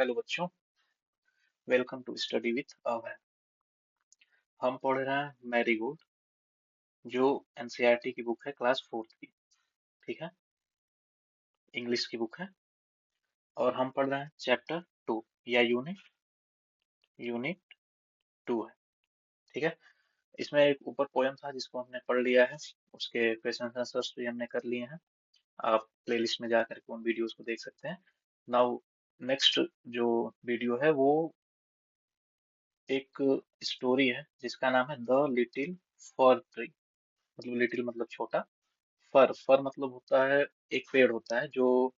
Hello बच्चों, welcome to study with अभय। हम पढ़ रहे हैं मैरीगोल्ड, जो एनसीईआरटी की बुक है क्लास फोर्थ की। ठीक है, इंग्लिश की बुक है और हम पढ़ रहे हैं चैप्टर 2 या यूनिट 2 है। ठीक है, इसमें एक ऊपर पोयम था जिसको हमने पढ़ लिया है, उसके क्वेश्चन आंसर्स भी हमने कर लिए हैं। आप प्लेलिस्ट में जाकर के उन वीडियोस को देख सकते हैं। नाउ नेक्स्ट जो वीडियो है वो एक स्टोरी है जिसका नाम है द लिटिल फर ट्री। मतलब लिटिल मतलब छोटा, फर फर मतलब होता है, एक पेड़ होता है जो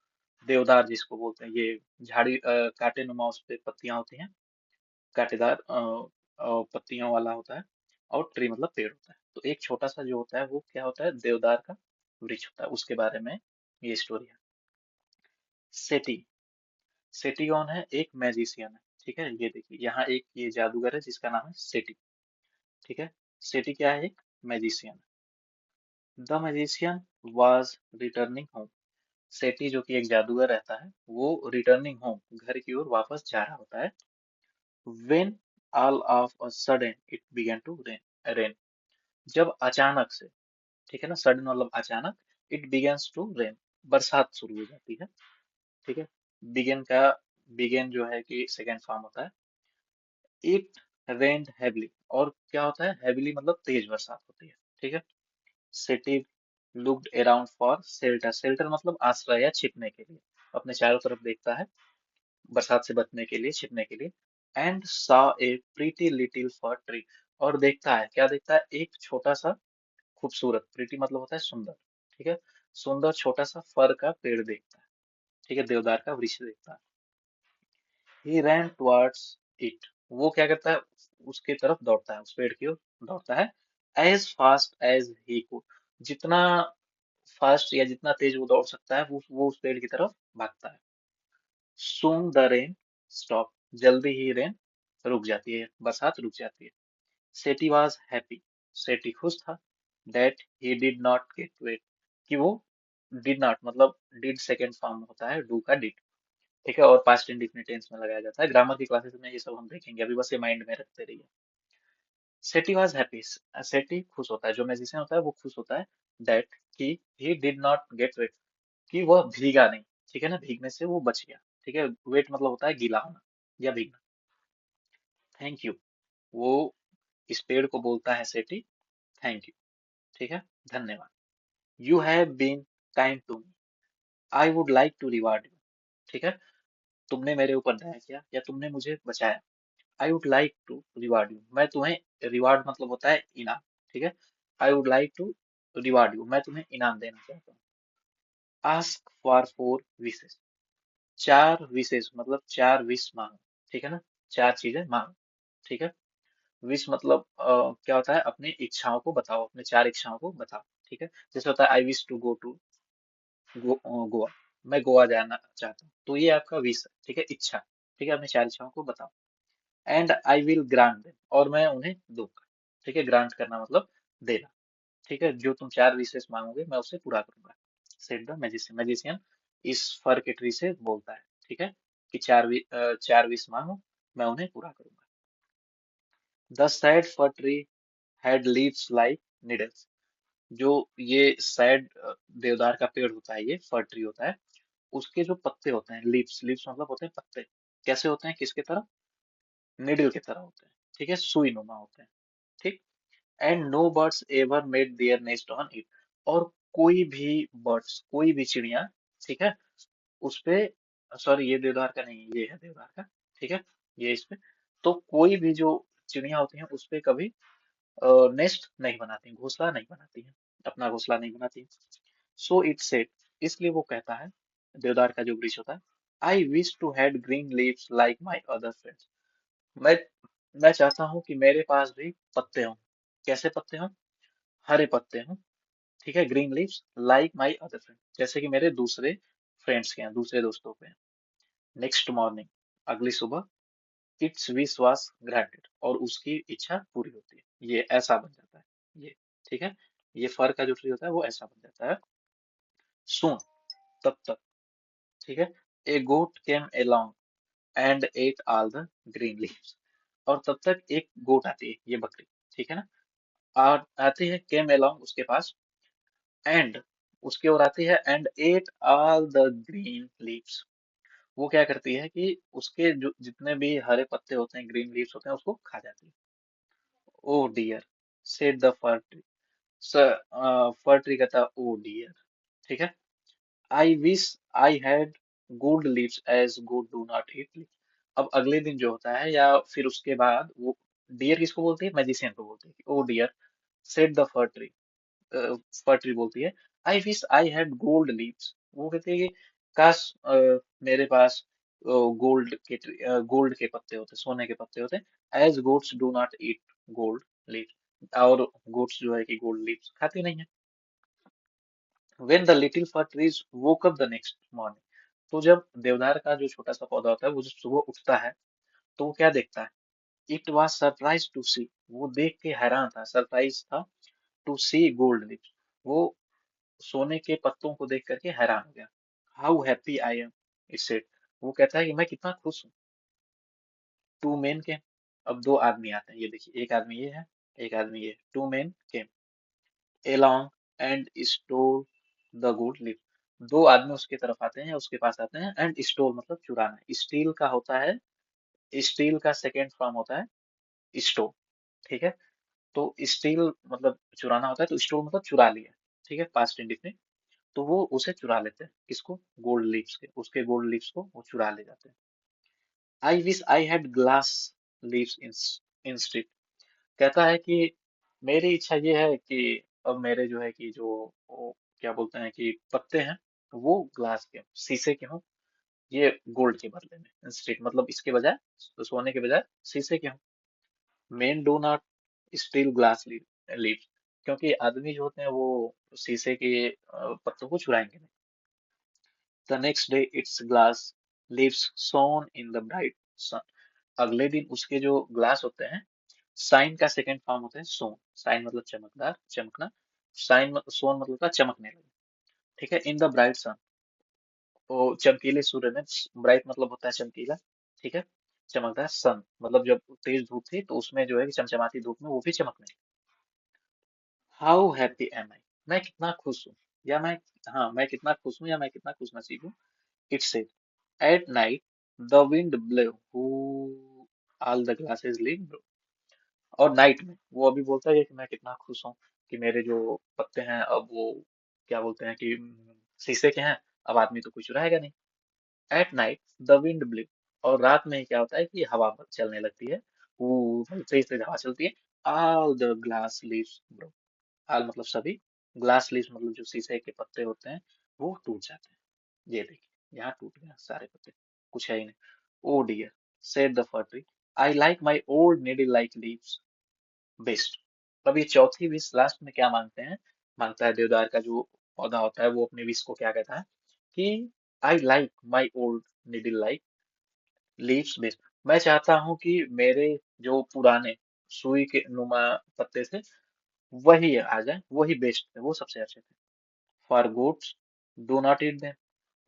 देवदार जिसको बोलते हैं। ये झाड़ी कांटे नुमा उस पे पत्तियां होती हैं, कांटेदार पत्तियों वाला होता है। और ट्री मतलब पेड़ होता है। तो एक छोटा सा जो होता है वो क्या होता है, देवदार का वृक्ष होता है। उसके बारे में ये स्टोरी है। सेटी, सेटी कौन है? एक मैजिशियन है। ठीक है, ये देखिए यहाँ एक ये जादूगर है जिसका नाम है सेटी। ठीक है, सेटी क्या है? एक magician. The magician was returning home. Sethi जो कि एक जादूगर रहता है, वो रिटर्निंग होम घर की ओर वापस जा रहा होता है। When all of a sudden it began to rain। जब अचानक से, ठीक है ना, सडन मतलब अचानक, it begins to rain, बरसात शुरू हो जाती है। ठीक है, begin का begin जो है कि सेकेंड फॉर्म होता है। It rained heavily, और क्या होता है? heavily मतलब तेज बरसात होती है। ठीक है, city looked around for shelter. Shelter मतलब आश्रय या छिपने के लिए, अपने चारों तरफ देखता है बरसात से बचने के लिए, छिपने के लिए। And saw a pretty little for tree, और देखता है, क्या देखता है? एक छोटा सा खूबसूरत, प्रीटी मतलब होता है सुंदर। ठीक है, सुंदर छोटा सा फर का पेड़ देखता है। ठीक है, देवदार का वृक्ष देखता है। ही रैन टुवर्ड्स इट, वो क्या करता है? उसके तरफ दौड़ता है, उस पेड़ की ओर दौड़ता है। As fast as he could, जितना फास्ट या जितना तेज वो दौड़ सकता है, वो उस पेड़ की तरफ भागता है। Soon the rain stopped, जल्दी ही रेन रुक जाती है, बरसात रुक जाती है। सेठी was happy, सेठी खुश था। That he did not get wet, कि वो did not मतलब did सेकेंड फॉर्म होता है do का did। ठीक है, और पास्ट इंडेफिनिट टेंस में लगाया जाता है। ग्रामर की क्लासेस में ये सब हम देखेंगे, अभी बस ये माइंड में रखते रहिए। सेठी was happy, सेठी खुश होता है, जो मैजिशियन होता है वो खुश होता है। That he did not get wet, कि वह भीगा नहीं। ठीक है ना, भीगने से वो बच गया। ठीक है, वेट मतलब होता है गीला होना या भीगना। थैंक यू, वो इस पेड़ को बोलता है सेठी, थैंक यू। ठीक है, धन्यवाद। You have been kind to me, I would like to reward you. ठीक है, तुमने मेरे ऊपर दया किया या तुमने मुझे बचाया। I would like to reward you, मैं तुम्हें, रिवार्ड मतलब होता है इनाम। ठीक है, I would like to reward you, मैं तुम्हें इनाम देना चाहता हूँ। आस्क फॉर फोर विशेस, चार विशेष मतलब चार विश मांगो। ठीक है ना, चार चीजें मांगो। ठीक है, विश मतलब क्या होता है? अपनी इच्छाओं को बताओ, अपने चार इच्छाओं को बताओ। ठीक है, जैसे होता है I wish to go to Goa, मैं गोवा जाना चाहता हूँ, तो ये आपका विश है। ठीक है, इच्छा। ठीक है, अपनी चार इच्छाओं को बताओ। And I will grant them, और मैं उन्हें दूंगा। ठीक है, ग्रांट करना मतलब देना। ठीक है, जो तुम चार विशेष मांगोगे मैं उसे पूरा करूंगा। सेड द मैजिशियन, मैजिशियन इस फर के ट्री से बोलता है। ठीक है, कि चार विश मांगो, मैं उन्हें पूरा करूंगा। The sad for tree had leaves like needles, जो ये सैड देवदार का पेड़ होता है, ये फर ट्री होता है, उसके जो पत्ते होते हैं, लीव्स, लीव्स मतलब होते हैं पत्ते, कैसे होते हैं? किसके तरह? निडल की तरह होते हैं। ठीक है, सुई नुमा होते हैं। ठीक, and no birds ever made their nest on it, और कोई भी बर्ड्स, कोई भी चिड़िया, ठीक है, उस पे, सॉरी ये देवदार का नहीं, ये है देवदार का। ठीक है, ये इस पे, तो कोई भी जो चिड़िया होती हैं उस पे कभी नेस्ट नहीं बनाती हैं, घोंसला नहीं बनाती हैं, अपना घोंसला नहीं बनाती हैं। सो इट सेड, इसलिए वो कहता है, देवदार का जो वृक्ष होता है, I wish to had green leaves like my other friends, मैं मैं चाहता हूँ कि मेरे पास भी पत्ते हों। कैसे पत्ते हों? हरे पत्ते हों। ठीक है, green leaves like my other friend, जैसे कि मेरे दूसरे फ्रेंड्स के हैं, दूसरे दोस्तों के हैं। नेक्स्ट मॉर्निंग, अगली सुबह, इट्स विश वाज ग्रांटेड, और उसकी इच्छा पूरी होती है। ये ऐसा बन जाता है ये। ठीक है, ये फर का जो ट्री होता है वो ऐसा बन जाता है। सुन, तब तक, ठीक है, a goat came along, and ate all the green leaves. और तब तक एक गोट आती है, ये बकरी, ठीक है ना, आती है, केम अलोंग उसके पास, एंड उसकी ओर आती है, and ate all the green leaves. वो क्या करती है कि उसके जो जितने भी हरे पत्ते होते हैं, ग्रीन लीव्स होते हैं, उसको खा जाती है। O dear, said the fir tree. Fir tree कहता है, ओ डियर, ठीक है, I wish I had good leaves as good do not eat leaves. अब अगले दिन जो होता है, या फिर उसके बाद, वो डियर किसको बोलती है, मैजिशियन को बोलती है, O dear, said the fir tree. फर्ट बोलती है, I wish I had gold leaves. वो कहती है कि काश मेरे पास गोल्ड के पत्ते होते, सोने के पत्ते होते, as goats do not eat gold leaves. और गोट्स जो है कि गोल्ड लीव्स खाती नहीं है। When the little fir trees woke up the next morning. तो जब देवदार का जो छोटा सा पौधा होता है, वो जब सुबह उठता है, तो वो क्या देखता है, इट वॉज सरप्राइज टू सी, वो देख के हैरान था, सरप्राइज था, टू सी गोल्ड लीव्स, वो सोने के पत्तों को देख करके हैरान हो गया। How happy I am, it said. वो कहता है कि मैं कितना खुश हूँ। टू मेन केम। अब दो आदमी आते हैं, ये देखिए, एक आदमी ये है, एक आदमी ये। Two men came along and stole the gold leaves. दो आदमी उसके तरफ आते हैं, उसके पास आते हैं, एंड स्टोल मतलब चुराना, स्टील का होता है, स्टील का सेकेंड फॉर्म होता है स्टोल, ठीक है। तो स्टील मतलब चुराना होता है, तो स्टोल मतलब चुरा लिया, ठीक है, पास्ट इंडिफिनिट। तो वो उसे चुरा लेते हैं, किसको, गोल्ड लीव्स के, उसके गोल्ड लीव्स को वो चुरा ले जाते हैं। आई wish I had glass leaves instead. कहता है कि मेरी इच्छा ये है कि अब मेरे जो है कि जो वो क्या बोलते हैं कि पत्ते हैं, वो ग्लास के हों, शीशे के हों, ये गोल्ड के बदले में, इंस्टेड मतलब इसके बजाय, तो सोने के बजाय शीशे के हों। Main do not steel glass leaves, क्योंकि आदमी जो होते हैं वो शीशे के पत्तों को चुराएंगे नहीं। The next day its glass leaves shone in the bright sun. अगले दिन उसके जो ग्लास होते हैं, साइन का सेकंड फॉर्म होता है सोन। साइन मतलब चमकदार, चमकना। सोन मतलब का चमकने लगे, ठीक है, इन द ब्राइट सन। वो चमकीले सूर्य में, ब्राइट मतलब होता है चमकीला, ठीक है, चमकदार, सन मतलब जब तेज धूप थी, तो उसमें जो है कि चमचमाती धूप में वो भी चमकने लगी। हाउ हैप्पी एम आई, मैं कितना खुश हूँ, या मैं, हाँ मैं कितना खुश हूँ, या मैं कितना खुश नसीब हूँ। It said, at night the wind blew, all the glasses leave blew। और नाइट में वो अभी बोलता है कि मैं कितना खुश हूँ कि मेरे जो पत्ते हैं, अब वो क्या बोलते हैं कि शीशे के हैं, अब आदमी तो कुछ चुराएगा नहीं। At night the wind blue. और रात में क्या होता है कि हवा चलने लगती है, वो तेज तेज हवा चलती है। All the glass leaves bro. All मतलब सभी, ग्लास लीव्स मतलब जो शीशे के पत्ते होते हैं, वो टूट जाते हैं। ये देखिए, यहाँ टूट गया सारे पत्ते, कुछ है ही नहीं। O dear, said the fir tree, I like my old needle like leaves best. अब ये चौथी विश लास्ट में क्या मांगते हैं, मांगता है देवदार का जो पौधा होता है, वो अपने विश को क्या कहता है कि आई like my old needle like leaves best. मैं चाहता हूँ कि मेरे जो पुराने सुई के नुमा पत्ते थे, वही आ जाए, वही बेस्ट थे, वो सबसे अच्छे थे। For goats do not eat them.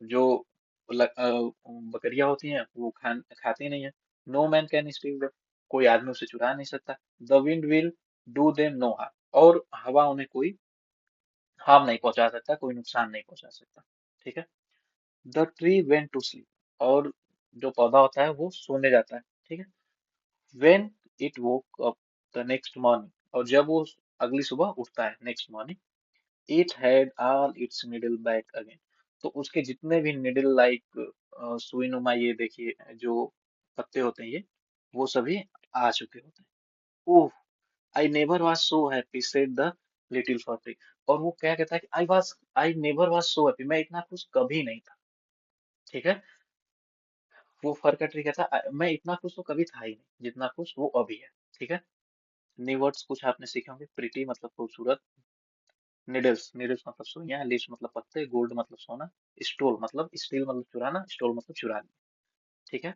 जो बकरियां होती हैं वो खाती नहीं है। No man can steal them, कोई आदमी उसे चुरा नहीं सकता। The wind will do them no harm, और हवा उन्हें कोई हार्म नहीं पहुंचा सकता, कोई नुकसान नहीं पहुंचा सकता, ठीक है। The tree went to sleep. और जो पौधा होता है वो सोने जाता है, ठीक है। When it woke up the next morning, और जब वो अगली सुबह उठता है, next morning, it had all it's needle back again. तो उसके जितने भी निडल लाइक सुई नुमा, ये देखिए जो पत्ते होते हैं, ये वो सभी आ चुके होते हैं। Oh, I never was so happy, said the little fir. और वो क्या कहता है कि I never was so happy, मैं इतना खुश कभी नहीं था, ठीक है। वो फर का ट्री कहता है, मैं इतना खुश तो कभी था ही नहीं जितना खुश वो अभी है, ठीक है। न्यू वर्ड्स कुछ आपने सीखे होंगे, प्रिटी मतलब खूबसूरत, निडल्स, निडल्स मतलब सुइयां, लीव्स मतलब पत्ते, गोल्ड मतलब सोना, स्टोल मतलब स्टील मतलब चुराना, स्टोल मतलब चुरा लिया, ठीक है।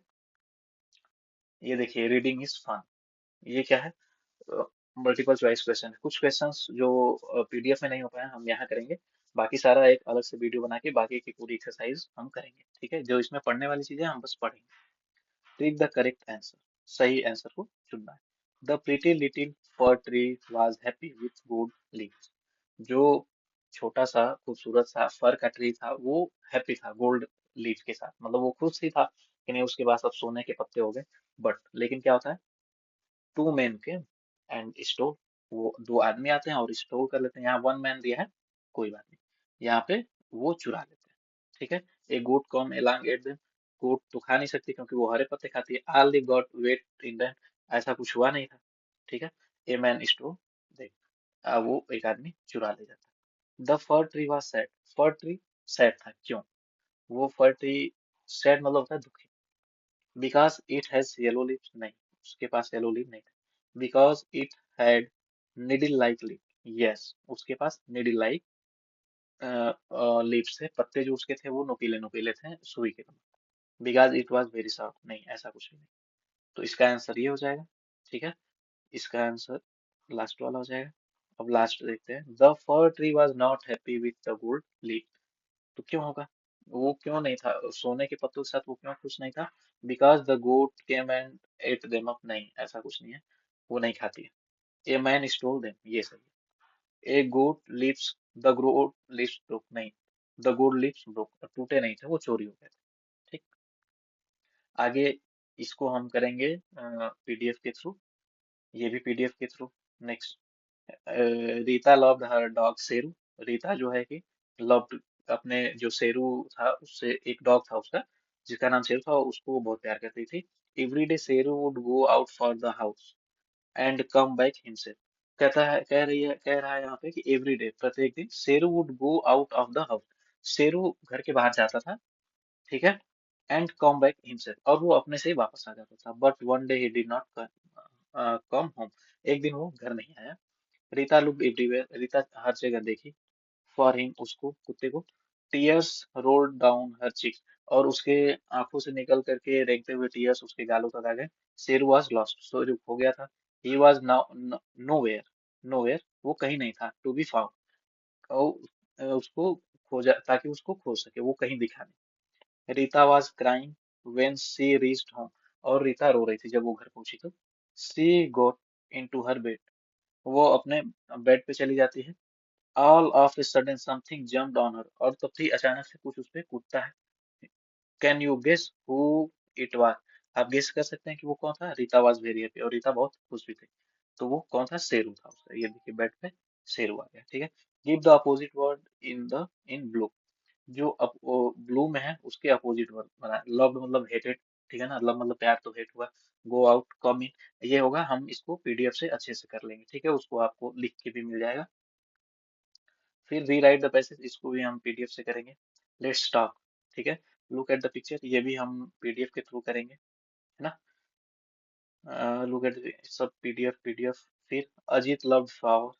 ये देखिए, रीडिंग इज फन। ये क्या है, मल्टीपल चॉइस क्वेश्चन। कुछ क्वेश्चंस जो पीडीएफ में नहीं हो पाए हम यहाँ करेंगे, बाकी सारा एक अलग से वीडियो बना के बाकी की पूरी एक्सरसाइज हम करेंगे, ठीक है। जो इसमें पढ़ने वाली चीजें हम बस पढ़ेंगे। टिक द करेक्ट आंसर, सही आंसर को चुनना है। The pretty little for tree was happy with good leaves. जो छोटा सा खूबसूरत सा फर का ट्री था वो हैप्पी था गोल्ड लीफ के साथ, मतलब वो खुश ही था कि नहीं उसके पास अब सोने के पत्ते हो गए। बट लेकिन क्या होता है, टू मैन के एंड स्टोर, वो दो आदमी आते हैं और स्टोर कर लेते हैं। यहाँ वन मैन दिया है, कोई बात नहीं, यहाँ पे वो चुरा लेते हैं। ठीक है। A goat come along at them, गोट तो खा नहीं सकती क्योंकि वो हरे पत्ते खाती है। All the goat ate in them, ऐसा कुछ हुआ नहीं था। ठीक है। ए मैन स्टोर देख, वो एक आदमी चुरा ले जाता है। The fir tree was sad, for tree sad था, क्यों? वो फर ट्री सैड मतलब होता है दुखी। Because it has yellow lips, नहीं, उसके पास येलो लिप नहीं था। Because it had needle like lip, yes, उसके पास निडिल लाइक लिप्स थे, पत्ते जो उसके थे वो नुकीले नुकीले थे सुई के। Because it was very soft, नहीं ऐसा कुछ भी नहीं। तो इसका आंसर ये हो जाएगा। ठीक है। इसका आंसर लास्ट वाला हो जाएगा। अब लास्ट देखते हैं। The fir tree was not happy with the gold leaf, तो क्यों होगा? वो क्यों नहीं था सोने के पत्तों के साथ, वो क्यों खुश नहीं था? Because the goat came and ate them up, नहीं ऐसा कुछ नहीं है, वो नहीं खाती है। ए मैन स्टोल देम, ये सही है। A goat leaves, the goat leaves broke, नहीं, द गोट लिव्स ब्रोक, टूटे नहीं थे, वो चोरी हो गए थे। ठीक। आगे इसको हम करेंगे पीडीएफ के थ्रू, ये भी पीडीएफ के through. Next, Rita loved her dog Sheru. Rita जो है कि लव्ड, अपने जो शेरू था उससे, एक डॉग था उसका जिसका नाम शेरू था, उसको वो बहुत प्यार करती थी। Every day Sheru would go out for the house and come back himself. कहता है, कह रहा है यहाँ पे कि एवरी डे, प्रत्येक दिन, Sheru would go out of the house, Sheru घर के बाहर जाता था। ठीक है। एंड कम बैक हिमसेल्फ, और वो अपने से ही वापस आ जाता था। But one day he did not come home, एक दिन वो घर नहीं आया। रीता लुक्ड एवरीवेयर, रीता हर जगह देखी। फॉर हिम, उसको, कुत्ते को। टीयर्स रोल्ड डाउन हर चीक, और उसके आंखों से निकल करके रेंगते हुए टीयर्स उसके गालों तक आ गए। शेरू वाज लॉस्ट, शेरू खो गया था। He was now nowhere, nowhere, वो कहीं नहीं था। टू बी फाउंड, उसको खोजा, ताकि उसको खोज सके, वो कहीं दिखा नहीं। Rita was crying when she reached home, और रीता रो रही थी जब वो घर पहुंची तो। She got into her bed, वो अपने बेड पे चली जाती है। All of a sudden something jumped on her, और तब भी अचानक से कुछ उस पे कूदता है। Can you guess who it was, आप गेस कर सकते हैं कि वो कौन था? रीता वाज वेरी हैप्पी, और रीता बहुत खुश भी थी। तो वो कौन था? शेरू था उसका, ये देखिए बेड पे शेरू आ गया। ठीक है। Give the opposite word in blue, जो ब्लू में है उसके अपोजिट वर्ड बना। लव मतलब हेटेड, ठीक है ना, लव मतलब प्यार, तो हेट हुआ। गो आउट, कम इन, ये होगा। हम इसको पीडीएफ से अच्छे से कर लेंगे, ठीक है, उसको आपको लिख के भी मिल जाएगा। फिर रीराइट द पैसेज, इसको भी हम पीडीएफ से करेंगे। लेट्स टॉक, ठीक है, लुक एट द पिक्चर, ये भी हम पीडीएफ के थ्रू करेंगे, है ना। लुक एट सब पीडीएफ। फिर अजीत लव्ड फ्लावर,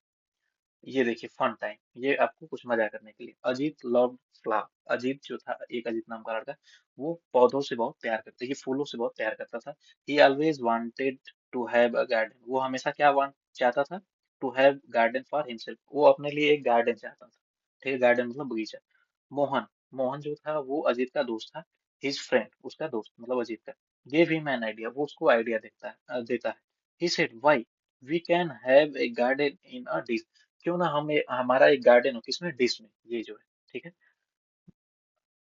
ये देखिए फन टाइम, ये आपको कुछ मजा करने के लिए। अजीत लव्ड फ्लावर, अजीत जो था, एक अजीत नाम का लड़का, वो पौधों से बहुत प्यार करता, ये फूलों से बहुत प्यार करता था। He always wanted to have a garden, वो हमेशा क्या वांट चाहता था? To have garden for himself, वो अपने लिए एक गार्डन चाहता था। ठीक है, गार्डन मतलब बगीचा। मोहन, मोहन जो था वो अजीत का दोस्त था। हिज फ्रेंड, उसका दोस्त मतलब अजीत का, गेव हिम एन आइडिया, वो उसको आइडिया देता है। He said why we can have a garden in a dish, क्यों ना हमें हमारा एक गार्डन हो, किसमें? डिश में, ये जो है। ठीक है।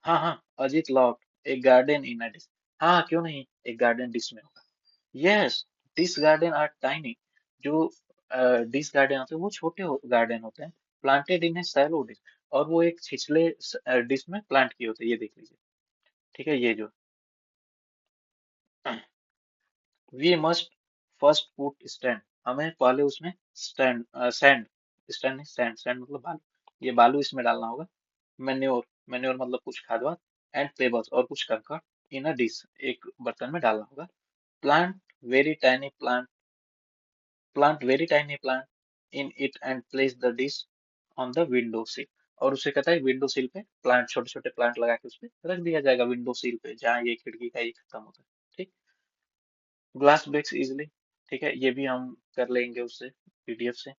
हाँ हाँ, अजीत लॉफ्ट, एक गार्डन इन अ डिश, हाँ क्यों नहीं, एक गार्डन डिश में होगा। Yes, dish garden are tiny, जो डिश गार्डन होते हैं वो छोटे गार्डन होते हैं। Planted in a shallow dish, और वो एक छिछले डिश में प्लांट किए होते हैं, ये देख लीजिए। ठीक है, ये जो we must first put stand, हमें पहले उसमें स्टैंड, सैंड, स्टैंड नहीं, सैंड, सैंड मतलब बालू, ये बालू इसमें डालना होगा। मैन्योर, मैन्योर मतलब कुछ खाद वाद। एंड पेबल्स, और कुछ कंकड़। इन अ डिश, एक बर्तन में डालना होगा। Plant very tiny plant, plant very tiny plant in it and place the dish on the window सिल, और उसे कहता है विंडो सिल पे प्लांट, छोटे छोटे प्लांट लगा के उस पे रख दिया जाएगा, विंडो सिल पे जहाँ ये खिड़की का ये खत्म होता है। ठीक। ग्लास ब्रेक्स इजिली, ठीक है, ये भी हम कर लेंगे उससे, पीडीएफ से,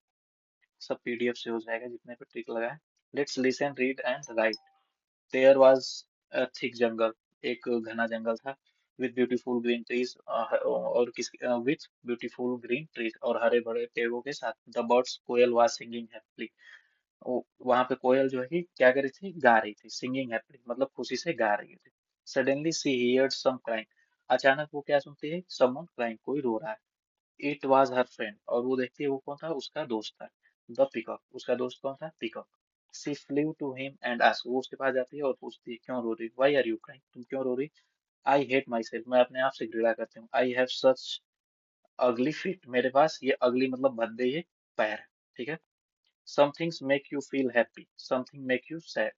सब पीडीएफ से हो जाएगा जितने पे ट्रिक लगा है। Let's listen read and write. There was a thick jungle, एक घना जंगल था। विथ ब्यूटीफुल ग्रीन ट्रीज, और किस विथ ब्यूटीफुल ग्रीन ट्रीज, और हरे भरे पेड़ों के साथ। The birds, koel was singing happily. वहां पे कोयल जो है कि क्या कर रही थी, गा रही थी, सिंगिंग हैप्पीली मतलब खुशी से गा रही थी। सडनली सी हियर्ड सम क्राइंग, अचानक वो क्या सुनती है, समवन क्राइंग, कोई रो रहा है। इट वाज हर फ्रेंड, और वो देखती है वो कौन था, उसका दोस्त था। द पीकॉक, उसका दोस्त कौन था, peacock. She flew to him and ask, वो उसके पास जाती है और पूछती है क्यों रो रही, व्हाई आर यू क्राइंग, तुम क्यों रो रही। आई हेट माई सेल्फ, मैं अपने आप से घृणा करती हूँ। आई हैव सच अगली फीट, मेरे पास ये अगली मतलब भद्दे ये पैर है। ठीक है। some things make you feel happy, something make you sad,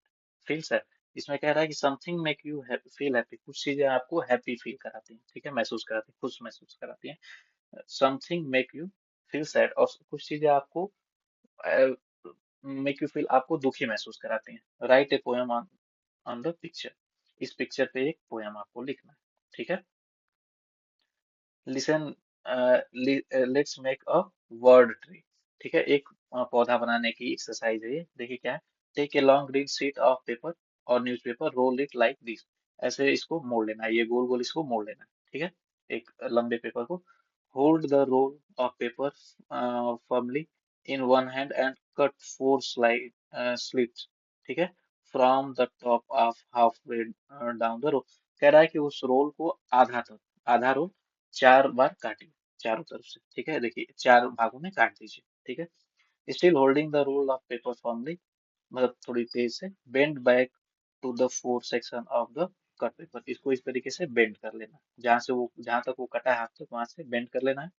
feel sad। इसमें कह रहा है कि something make you feel happy, कुछ चीजें आपको हैप्पी फील कराती हैं, ठीक है, महसूस कराती हैं, खुश महसूस कराती हैं। Something make you feel sad, और कुछ चीजें आपको मेक यू फील, आपको दुखी महसूस कराती हैं। Right a poem on on the picture, इस पिक्चर पे एक पोएम आपको लिखना है। ठीक है। Listen, let's make a word tree. ठीक है, एक पौधा बनाने की एक्सरसाइज है ये। देखिए क्या है, take a long green sheet of paper और newspaper, roll it like this. ऐसे इसको मोड़ लेना है, ये गोल गोल इसको मोड़ लेना है। ठीक है, एक लंबे पेपर को। Hold the roll of paper firmly in one hand and cut four slits. ठीक है, from the top of half way down the roll. कह रहा है कि उस रोल को आधा तक, आधा रोल 4 बार काटिए चारों तरफ से। ठीक है, देखिए 4 भागों में काट दीजिए। ठीक है। Still holding the roll of paper formally, मतलब थोड़ी तेज से। Bend back to the four section of the cut paper, इसको इस तरीके से बेंड कर लेना, जहां से वो, जहां तक वो कटा है हाथ तक, वहां से बेंड कर लेना है।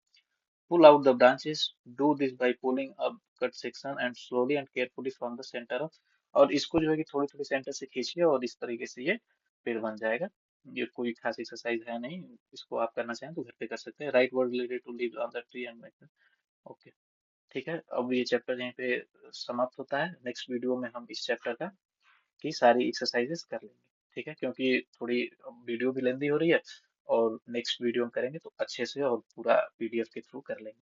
Pull out the branches, do this by pulling up cut section and slowly and carefully from the centre of. और इसको जो है कि थोड़ी थोड़ी सेंटर से खींचिए, और इस तरीके से ये पेड़ बन जाएगा। ये कोई खास एक्सरसाइज है नहीं, इसको आप करना चाहें तो घर पे कर सकते हैं। Write word related to leave on the tree and make. Okay. ठीक है, अब ये चैप्टर यहीं पे समाप्त होता है। नेक्स्ट वीडियो में हम इस चैप्टर का की सारी एक्सरसाइजेस कर लेंगे। ठीक है, क्योंकि थोड़ी वीडियो भी लेंदी हो रही है, और नेक्स्ट वीडियो में करेंगे तो अच्छे से और पूरा पीडीएफ के थ्रू कर लेंगे।